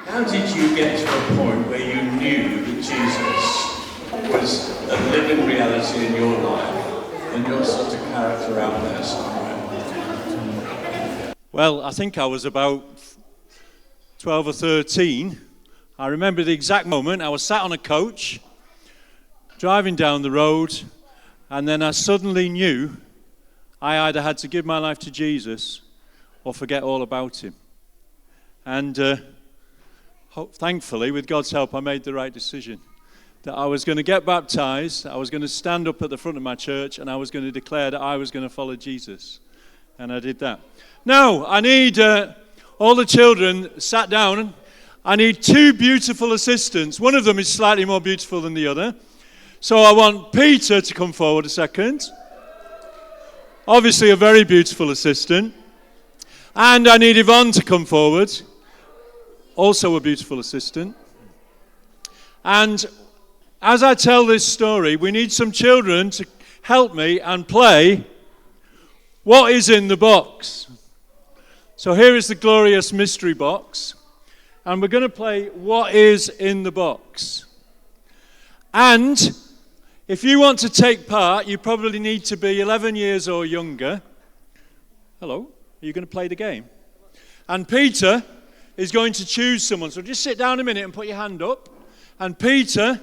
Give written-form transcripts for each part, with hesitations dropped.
How did you get to a point where you knew that Jesus was a living reality in your life and your sort of character out there somewhere? Well, I think I was about 12 or 13. I remember the exact moment. I was sat on a coach, driving down the road, and then I suddenly knew I either had to give my life to Jesus or forget all about him. And thankfully, with God's help, I made the right decision. That I was going to get baptized, I was going to stand up at the front of my church, and I was going to declare that I was going to follow Jesus. And I did that. Now, I need all the children sat down. I need two beautiful assistants. One of them is slightly more beautiful than the other. So I want Peter to come forward a second. Obviously a very beautiful assistant. And I need Yvonne to come forward. Also a beautiful assistant. And as I tell this story, we need some children to help me and play What Is in the Box. So here is the glorious mystery box. And we're going to play What Is in the Box. And if you want to take part, you probably need to be 11 years or younger. Hello, are you going to play the game? And Peter is going to choose someone. So just sit down a minute and put your hand up. And Peter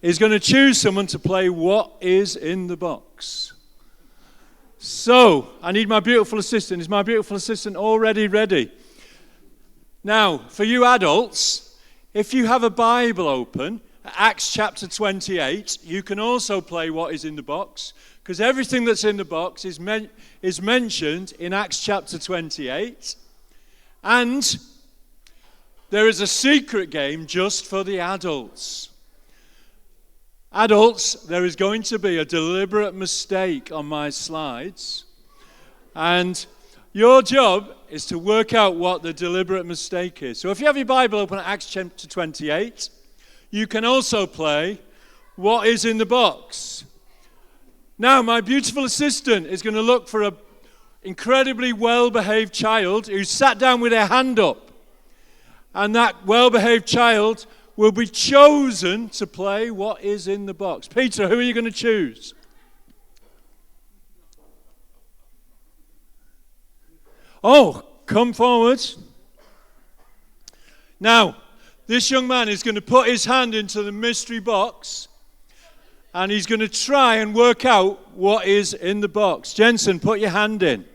is going to choose someone to play What Is in the Box. So, I need my beautiful assistant. Is my beautiful assistant already ready? Now, for you adults, if you have a Bible open, Acts chapter 28, you can also play What Is in the Box, because everything that's in the box is mentioned in Acts chapter 28. And there is a secret game just for the adults. Adults, there is going to be a deliberate mistake on my slides. And your job is to work out what the deliberate mistake is. So if you have your Bible open at Acts chapter 28, you can also play What Is in the Box. Now, my beautiful assistant is going to look for an incredibly well-behaved child who sat down with their hand up. And that well-behaved child will be chosen to play What Is in the Box. Peter, who are you going to choose? Oh, come forward. Now, this young man is going to put his hand into the mystery box and he's going to try and work out what is in the box. Jensen, put your hand in.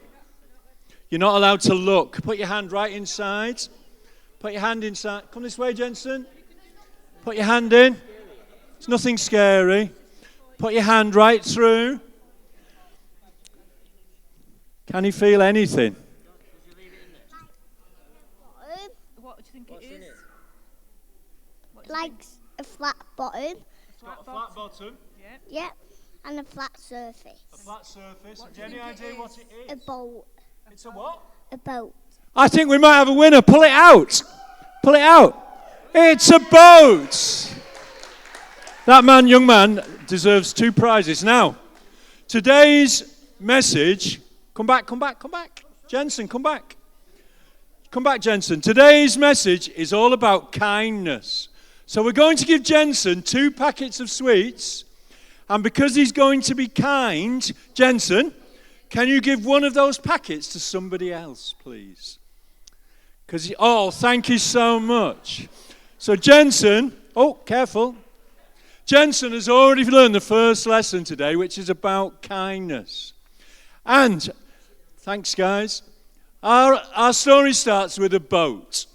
You're not allowed to look. Put your hand right inside. Put your hand inside. Come this way, Jensen. Put your hand in. It's nothing scary. Put your hand right through. Can you feel anything? What do you think it is? Like a flat bottom. A flat bottom. Yep. And a flat surface. A flat surface. Have you any idea what it is? A boat. It's a what? A boat. I think we might have a winner. Pull it out. Pull it out. It's a boat. That man, young man, deserves 2 prizes. Now, today's message... Come back. Jensen, come back. Come back, Jensen. Today's message is all about kindness. So we're going to give Jensen 2 packets of sweets. And because he's going to be kind, Jensen, can you give one of those packets to somebody else, please? Thank you so much. So Jensen, careful. Jensen has already learned the first lesson today, which is about kindness. And, thanks guys, our story starts with a boat.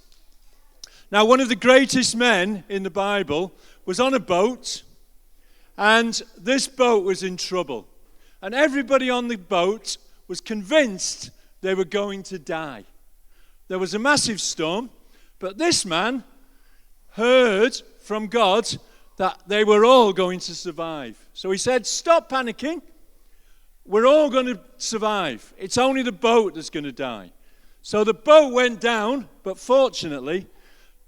Now, one of the greatest men in the Bible was on a boat, and this boat was in trouble. And everybody on the boat was convinced they were going to die. There was a massive storm, but this man heard from God that they were all going to survive. So he said, stop panicking. We're all going to survive. It's only the boat that's going to die. So the boat went down, but fortunately,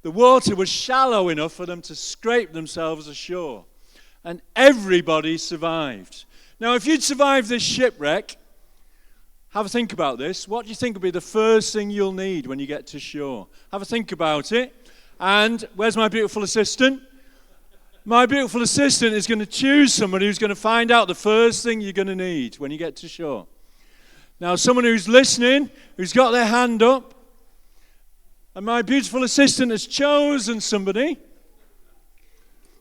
the water was shallow enough for them to scrape themselves ashore. And everybody survived. Now, if you'd survived this shipwreck, have a think about this. What do you think will be the first thing you'll need when you get to shore? Have a think about it. And where's my beautiful assistant? My beautiful assistant is going to choose somebody who's going to find out the first thing you're going to need when you get to shore. Now, someone who's listening, who's got their hand up, and my beautiful assistant has chosen somebody.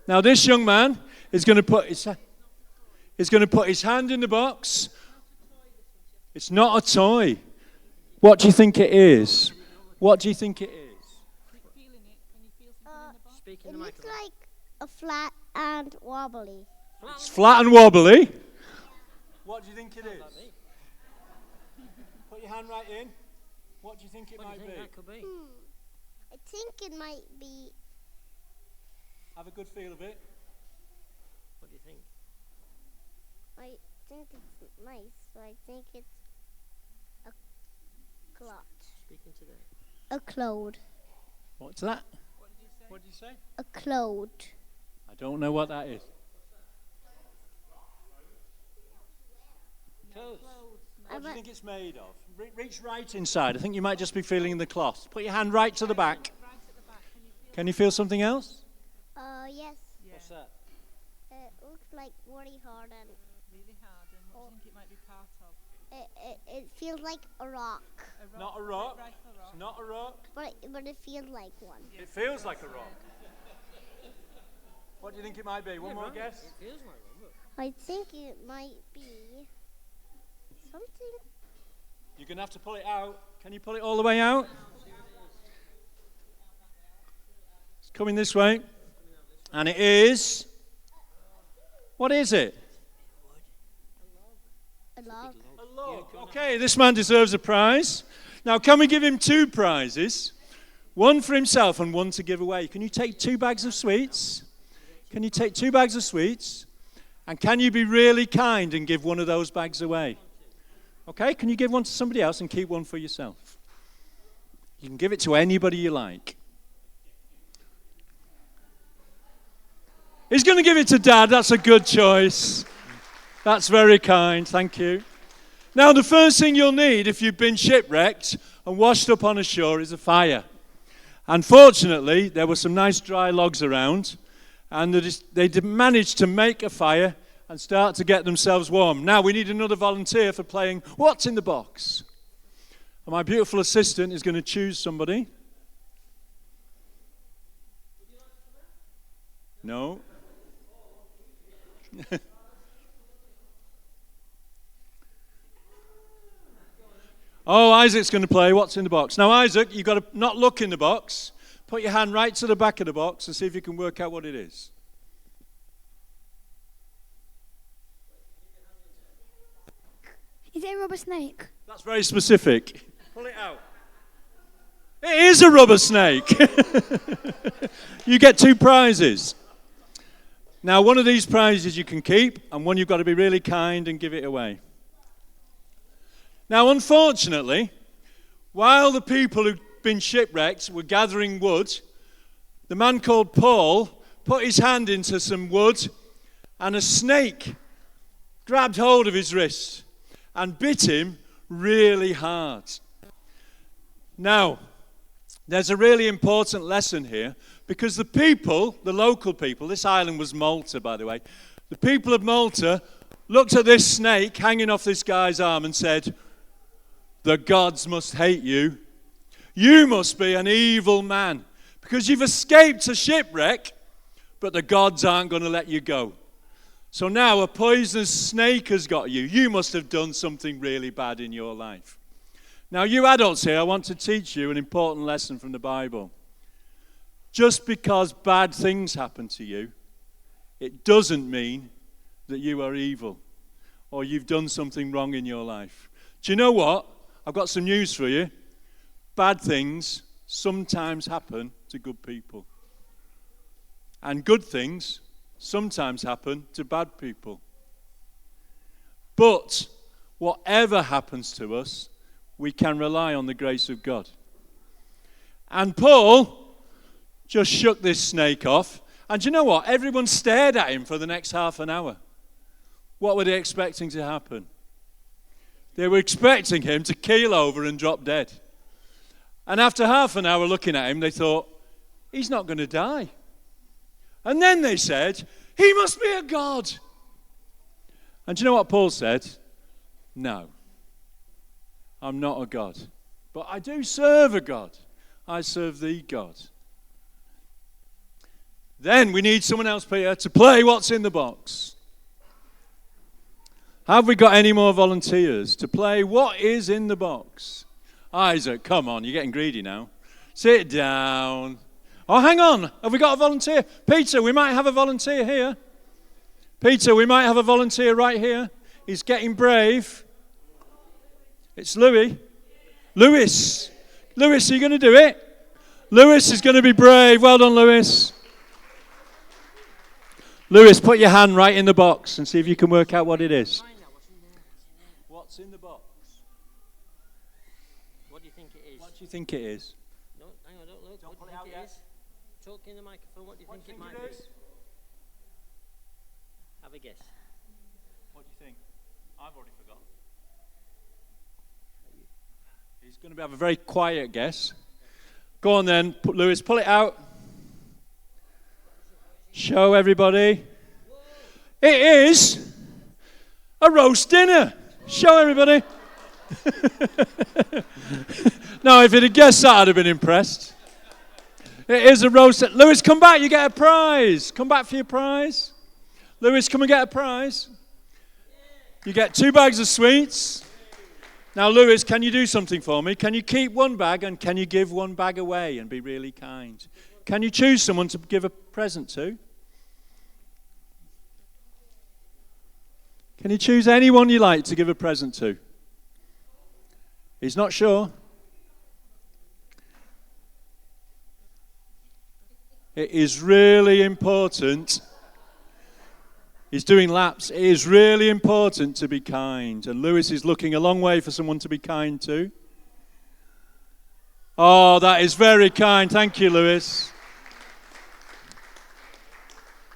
Now, this young man is going to put his hand in the box. It's not a toy. What do you think it is? What do you think it is? It looks like a flat and wobbly. It's flat and wobbly. What do you think it is? Put your hand right in. What do you think it might be? That could be? I think it might be. Have a good feel of it. What do you think? I think it's mice, so I think it's a clot. Speaking today. A cloud. What's that? What did you say? A cloud. I don't know what that is. What do you think it's made of? Reach right inside. I think you might just be feeling the cloth. Put your hand right to the back. Can you feel something else? Yes. What's that? It looks like really hard and Really hard, and what do you think it might be part of? it feels like a rock. Not a rock. Right, a rock. It's not a rock. But it feels like one. It feels like a rock. What do you think it might be? One more guess? It feels like one, but I think it might be something. You're going to have to pull it out. Can you pull it all the way out? It's coming this way. And it is... What is it? A log. A log. Okay, this man deserves a prize. Now, can we give him 2 prizes? One for himself and one to give away. Can you take 2 bags of sweets? Can you take 2 bags of sweets? And can you be really kind and give one of those bags away? Okay, can you give one to somebody else and keep one for yourself? You can give it to anybody you like. He's going to give it to Dad. That's a good choice. That's very kind. Thank you. Now, the first thing you'll need if you've been shipwrecked and washed up on a shore is a fire. Unfortunately, there were some nice dry logs around, and they managed to make a fire and start to get themselves warm. Now, we need another volunteer for playing What's in the Box? And my beautiful assistant is going to choose somebody. No. Oh, Isaac's going to play What's in the Box. Now, Isaac, you've got to not look in the box. Put your hand right to the back of the box and see if you can work out what it is. Is it a rubber snake? That's very specific. Pull it out. It is a rubber snake. You get 2 prizes. Now, one of these prizes you can keep, and one you've got to be really kind and give it away. Now, unfortunately, while the people who'd been shipwrecked were gathering wood, the man called Paul put his hand into some wood, and a snake grabbed hold of his wrist and bit him really hard. Now, there's a really important lesson here, because the people, the local people, this island was Malta, by the way, the people of Malta looked at this snake hanging off this guy's arm and said, "The gods must hate you. You must be an evil man, because you've escaped a shipwreck, but the gods aren't going to let you go. So now a poisonous snake has got you. You must have done something really bad in your life." Now, you adults here, I want to teach you an important lesson from the Bible. Just because bad things happen to you, it doesn't mean that you are evil or you've done something wrong in your life. Do you know what? I've got some news for you. Bad things sometimes happen to good people. And good things sometimes happen to bad people. But whatever happens to us, we can rely on the grace of God. And Paul just shook this snake off. And do you know what? Everyone stared at him for the next half an hour. What were they expecting to happen? They were expecting him to keel over and drop dead. And after half an hour looking at him, they thought, he's not going to die. And then they said, he must be a god. And do you know what Paul said? No, I'm not a god. But I do serve a God. I serve the God. Then we need someone else, Peter, to play what's in the box. Have we got any more volunteers to play what is in the box? Isaac, come on, you're getting greedy now. Sit down. Oh, hang on. Have we got a volunteer? Peter, we might have a volunteer here. Peter, we might have a volunteer right here. He's getting brave. It's Louis. Lewis, are you going to do it? Lewis is going to be brave. Well done, Lewis. Lewis, put your hand right in the box and see if you can work out what it is. What's in the box? What do you think it is? What do you think it is? No, hang on, don't look. Don't What pull do it you out think yet. it is? Talk in the microphone. What do you think it might be? Have a guess. What do you think? I've already forgotten. He's going to have a very quiet guess. Go on then, Lewis, pull it out. Show everybody. It is a roast dinner. Show everybody. Now, if you'd have guessed that, I'd have been impressed. It is a roast. Lewis, come back. You get a prize. Come back for your prize. Lewis, come and get a prize. You get 2 bags of sweets. Now, Lewis, can you do something for me? Can you keep 1 bag and can you give 1 bag away and be really kind? Can you choose someone to give a present to? Can you choose anyone you like to give a present to? He's not sure. It is really important. He's doing laps. It is really important to be kind. And Lewis is looking a long way for someone to be kind to. Oh, that is very kind. Thank you, Lewis.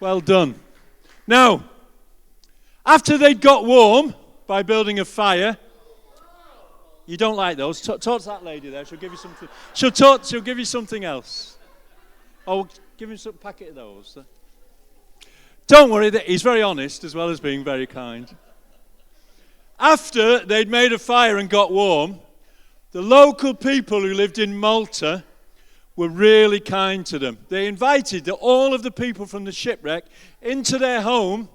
Well done. Now, after they'd got warm by building a fire, you don't like those. Talk to that lady there. She'll give you something. She'll give you something else. Oh, give him some packet of those. Don't worry, he's very honest as well as being very kind. After they'd made a fire and got warm, the local people who lived in Malta were really kind to them. They invited all of the people from the shipwreck into their home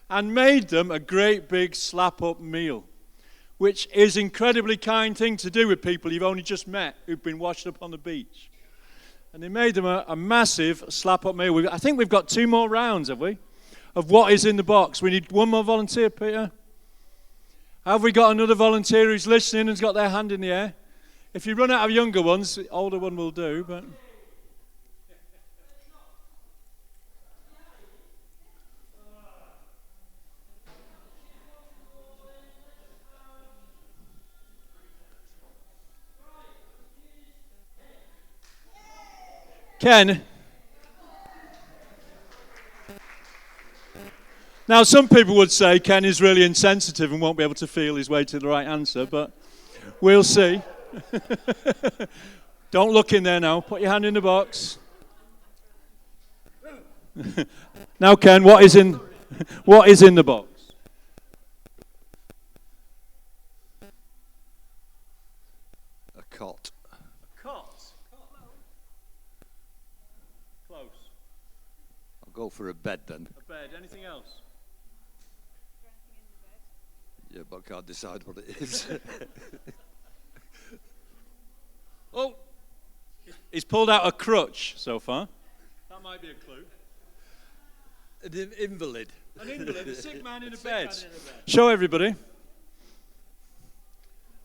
and made them a great big slap-up meal, which is an incredibly kind thing to do with people you've only just met who've been washed up on the beach. And they made them a massive slap-up meal. I think we've got 2 more rounds, have we? Of what is in the box. We need 1 more volunteer, Peter. Have we got another volunteer who's listening and has got their hand in the air? If you run out of younger ones, the older one will do, but... Ken. Now, some people would say Ken is really insensitive and won't be able to feel his way to the right answer, but we'll see. Don't look in there now. Put your hand in the box. Now, Ken, what is in the box? A cot. A cot. Close. I'll go for a bed then. A bed. Anything else? Yeah, but I can't decide what it is. Oh, he's pulled out a crutch so far. That might be a clue. An invalid. An invalid, a sick man in a bed. Show everybody.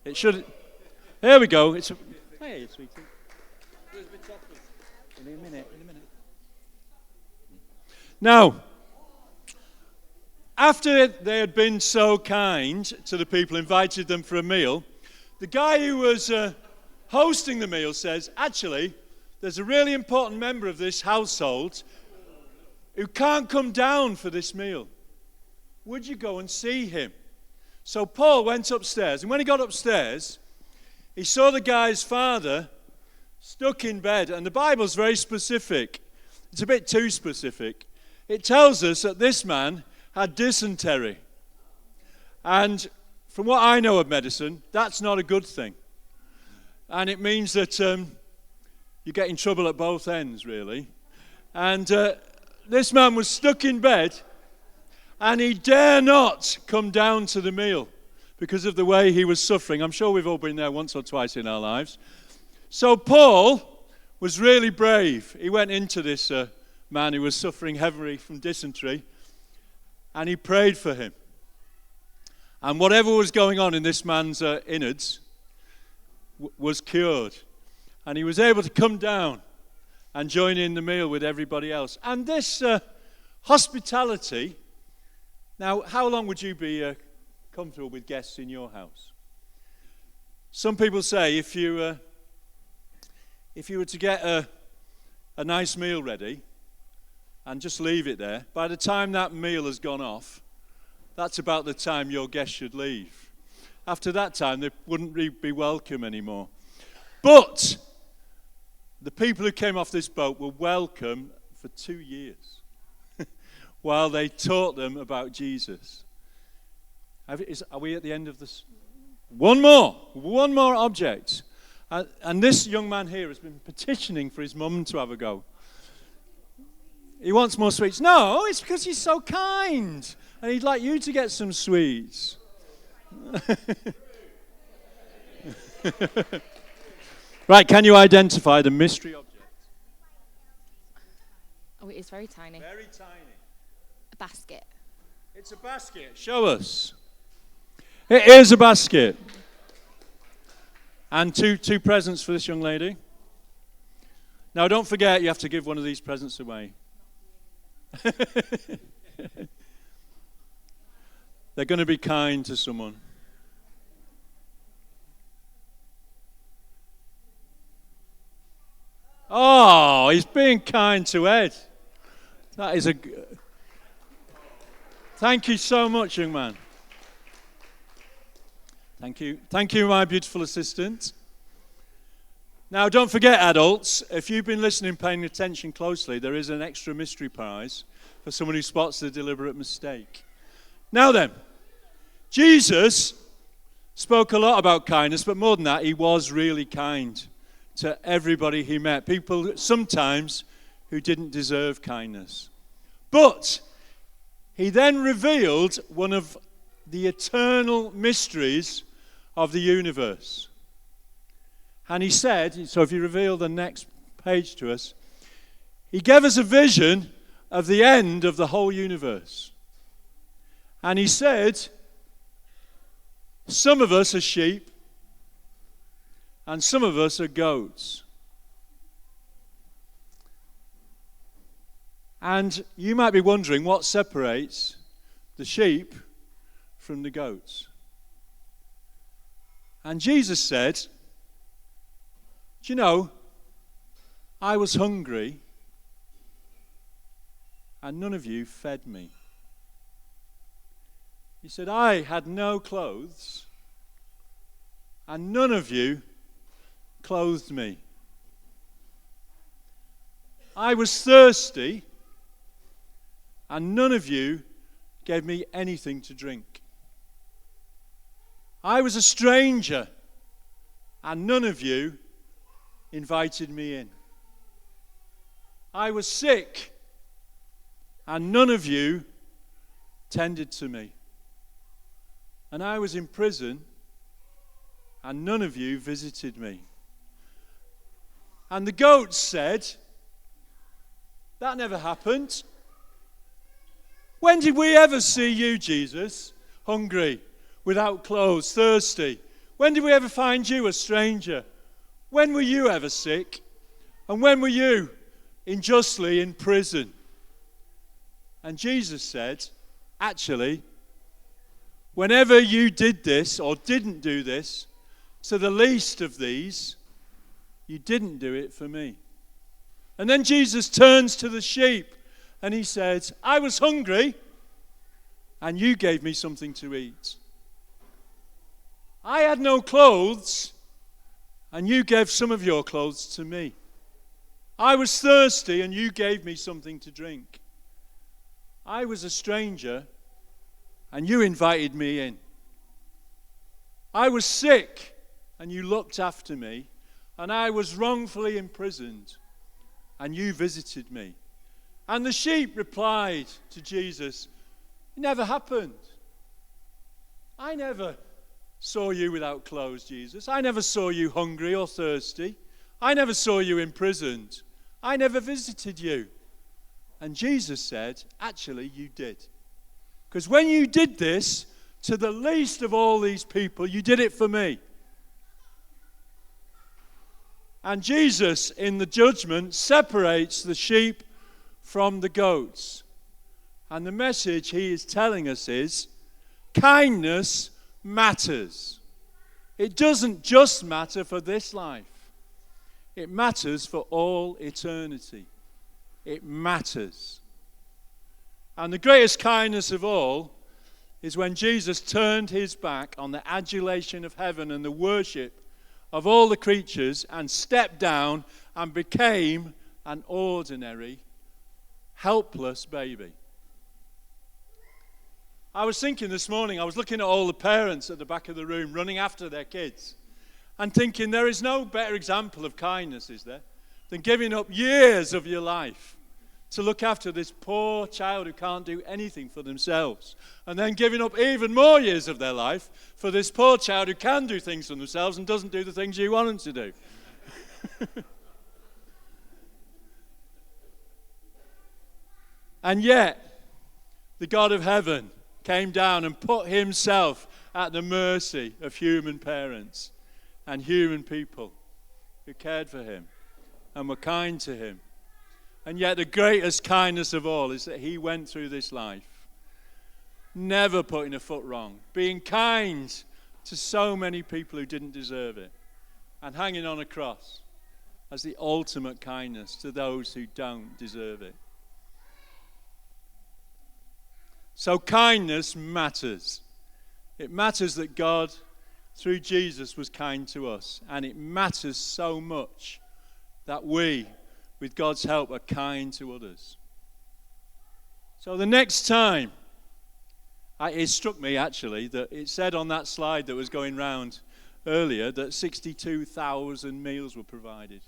It should. Here we go. It's. Hey, sweetie. In a minute. Now, after they had been so kind to the people, invited them for a meal, the guy who was hosting the meal says, actually, there's a really important member of this household who can't come down for this meal. Would you go and see him? So Paul went upstairs, and when he got upstairs, he saw the guy's father stuck in bed, and the Bible's very specific. It's a bit too specific. It tells us that this man had dysentery. And from what I know of medicine, that's not a good thing. And it means that you get in trouble at both ends, really. And this man was stuck in bed, and he dare not come down to the meal because of the way he was suffering. I'm sure we've all been there once or twice in our lives. So Paul was really brave. He went into this man who was suffering heavily from dysentery, and he prayed for him. And whatever was going on in this man's innards was cured. And he was able to come down and join in the meal with everybody else. And this hospitality, now how long would you be comfortable with guests in your house? Some people say if you were to get a nice meal ready and just leave it there, by the time that meal has gone off, that's about the time your guests should leave. After that time, they wouldn't be welcome anymore. But the people who came off this boat were welcome for 2 years while they taught them about Jesus. Are we at the end of this? One more object. And this young man here has been petitioning for his mum to have a go. He wants more sweets. No, it's because he's so kind. And he'd like you to get some sweets. Right, can you identify the mystery object? Oh, it is very tiny. Very tiny. A basket. It's a basket. Show us. It is a basket. And two presents for this young lady. Now, don't forget, you have to give one of these presents away. They're going to be kind to someone. Oh, he's being kind to Ed. That is Thank you so much, young man. Thank you. Thank you, my beautiful assistant. Now, don't forget, adults, if you've been listening, paying attention closely, there is an extra mystery prize for someone who spots the deliberate mistake. Now then, Jesus spoke a lot about kindness, but more than that, he was really kind to everybody he met. People sometimes who didn't deserve kindness. But he then revealed one of the eternal mysteries of the universe. And he said, so if you reveal the next page to us, he gave us a vision of the end of the whole universe. And he said, some of us are sheep, and some of us are goats. And you might be wondering what separates the sheep from the goats. And Jesus said, do you know, I was hungry, and none of you fed me. He said, I had no clothes, and none of you clothed me. I was thirsty, and none of you gave me anything to drink. I was a stranger, and none of you invited me in. I was sick, and none of you tended to me. And I was in prison, and none of you visited me. And the goats said, that never happened. When did we ever see you, Jesus, hungry, without clothes, thirsty? When did we ever find you a stranger? When were you ever sick? And when were you unjustly in prison? And Jesus said, actually, whenever you did this or didn't do this to the least of these, you didn't do it for me. And then Jesus turns to the sheep and he says, I was hungry and you gave me something to eat. I had no clothes, and you gave some of your clothes to me. I was thirsty, and you gave me something to drink. I was a stranger, and you invited me in. I was sick, and you looked after me, and I was wrongfully imprisoned, and you visited me. And the sheep replied to Jesus, it never happened. I never saw you without clothes, Jesus. I never saw you hungry or thirsty. I never saw you imprisoned. I never visited you. And Jesus said, actually, you did. Because when you did this to the least of all these people, you did it for me. And Jesus, in the judgment, separates the sheep from the goats. And the message he is telling us is, kindness matters. It doesn't just matter for this life. It matters for all eternity. It matters. And the greatest kindness of all is when Jesus turned his back on the adulation of heaven and the worship of all the creatures and stepped down and became an ordinary, helpless baby. I was thinking this morning, I was looking at all the parents at the back of the room running after their kids and thinking there is no better example of kindness, is there, than giving up years of your life to look after this poor child who can't do anything for themselves, and then giving up even more years of their life for this poor child who can do things for themselves and doesn't do the things you want them to do. And yet, the God of heaven came down and put himself at the mercy of human parents and human people who cared for him and were kind to him. And yet the greatest kindness of all is that he went through this life, never putting a foot wrong, being kind to so many people who didn't deserve it, and hanging on a cross as the ultimate kindness to those who don't deserve it. So kindness matters. It matters that God, through Jesus, was kind to us. And it matters so much that we, with God's help, are kind to others. So the next time, it struck me actually that it said on that slide that was going round earlier that 62,000 meals were provided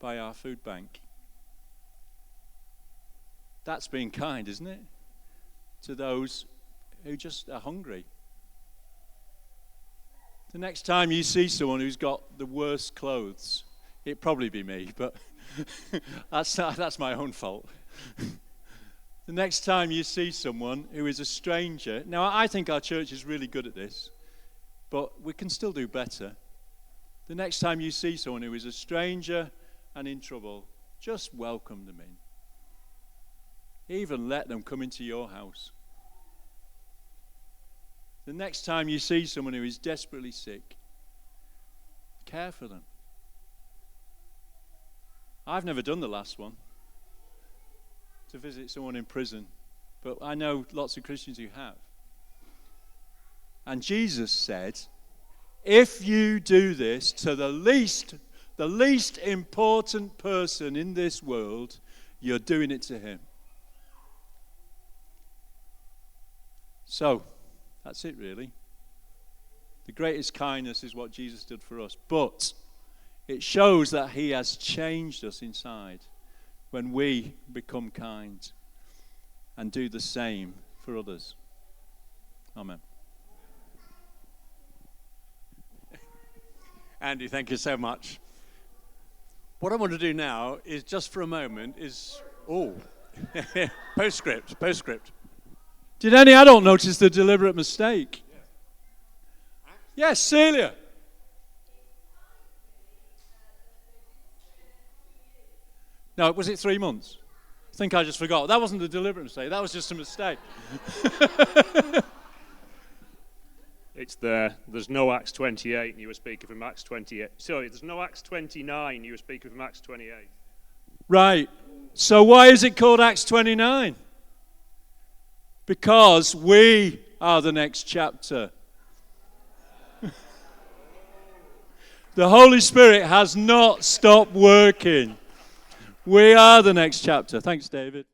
by our food bank. That's being kind, isn't it? To those who just are hungry. The next time you see someone who's got the worst clothes, it'd probably be me, but that's my own fault. The next time you see someone who is a stranger, now I think our church is really good at this, but we can still do better. The next time you see someone who is a stranger and in trouble, just welcome them in. Even let them come into your house. The next time you see someone who is desperately sick, care for them. I've never done the last one, to visit someone in prison, but I know lots of Christians who have. And Jesus said, if you do this to the least important person in this world, you're doing it to him. So, that's it really. The greatest kindness is what Jesus did for us. But it shows that he has changed us inside when we become kind and do the same for others. Amen. Andy, thank you so much. What I want to do now is just for a moment is, postscript. Did any adult notice the deliberate mistake? Yes, Celia. No, was it 3 months? I think I just forgot. That wasn't a deliberate mistake. That was just a mistake. It's there. There's no Acts 28, and you were speaking from Acts 28. Sorry, there's no Acts 29, you were speaking from Acts 28. Right. So why is it called Acts 29? Because we are the next chapter. The Holy Spirit has not stopped working. We are the next chapter. Thanks, David.